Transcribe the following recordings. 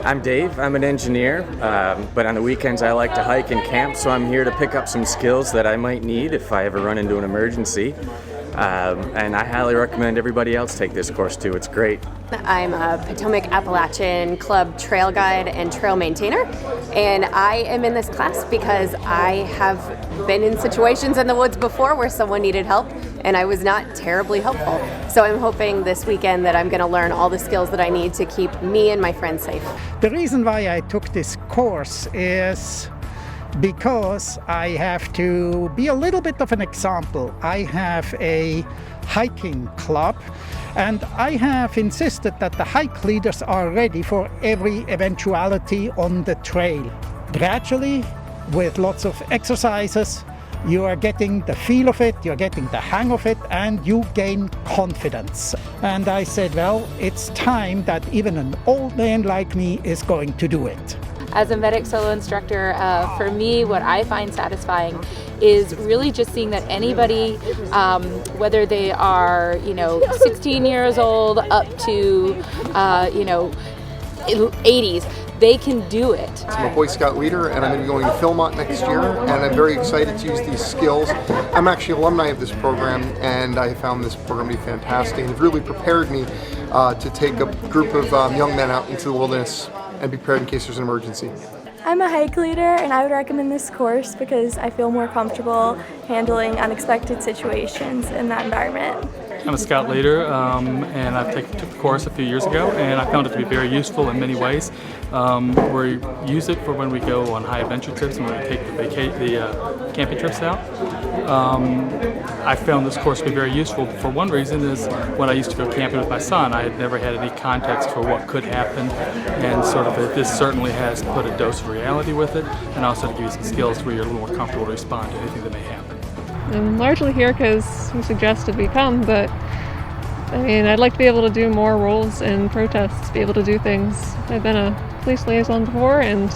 I'm Dave. I'm an engineer, but on the weekends I like to hike and camp, so I'm here to pick up some skills that I might need if I ever run into an emergency. And I highly recommend everybody else take this course too. It's great. I'm a Potomac Appalachian Club trail guide and trail maintainer, and I am in this class because I have been in situations in the woods before where someone needed help and I was not terribly helpful. So I'm hoping this weekend that I'm going to learn all the skills that I need to keep me and my friends safe. The reason why I took this course is because I have to be a little bit of an example. I have a hiking club, and I have insisted that the hike leaders are ready for every eventuality on the trail. Gradually, with lots of exercises, you are getting the feel of it, you're getting the hang of it, and you gain confidence. And I said, well, it's time that even an old man like me is going to do it. As a medic solo instructor, for me, what I find satisfying is really just seeing that anybody, whether they are, 16 years old up to, 80s, they can do it. I'm a Boy Scout leader, and I'm going to be going to Philmont next year, and I'm very excited to use these skills. I'm actually alumni of this program, and I found this program to be fantastic, and it really prepared me to take a group of young men out into the wilderness and be prepared in case there's an emergency. I'm a hike leader, and I would recommend this course because I feel more comfortable handling unexpected situations in that environment. I'm a scout leader, and I took the course a few years ago, and I found it to be very useful in many ways. We use it for when we go on high adventure trips and when we take the camping trips out. I found this course to be very useful for one reason is when I used to go camping with my son, I had never had any context for what could happen, and this certainly has put a dose of reality with it, and also to give you some skills where you're a little more comfortable to respond to anything that may happen. I'm largely here because you suggested we come, but I'd like to be able to do more roles in protests, be able to do things. I've been a police liaison before, and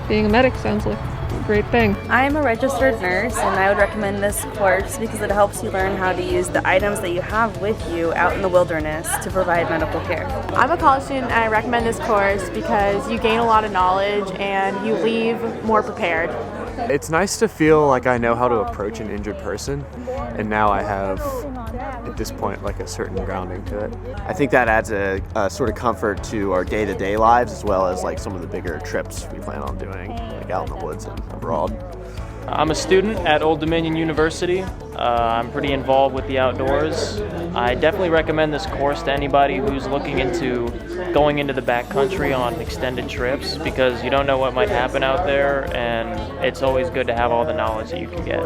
being a medic sounds like a great thing. I am a registered nurse, and I would recommend this course because it helps you learn how to use the items that you have with you out in the wilderness to provide medical care. I'm a college student, and I recommend this course because you gain a lot of knowledge and you leave more prepared. It's nice to feel like I know how to approach an injured person, and now I have, at this point, like a certain grounding to it. I think that adds a sort of comfort to our day-to-day lives, as well as like some of the bigger trips we plan on doing, like out in the woods and abroad. I'm a student at Old Dominion University. I'm pretty involved with the outdoors. I definitely recommend this course to anybody who's looking into going into the backcountry on extended trips because you don't know what might happen out there, and it's always good to have all the knowledge that you can get.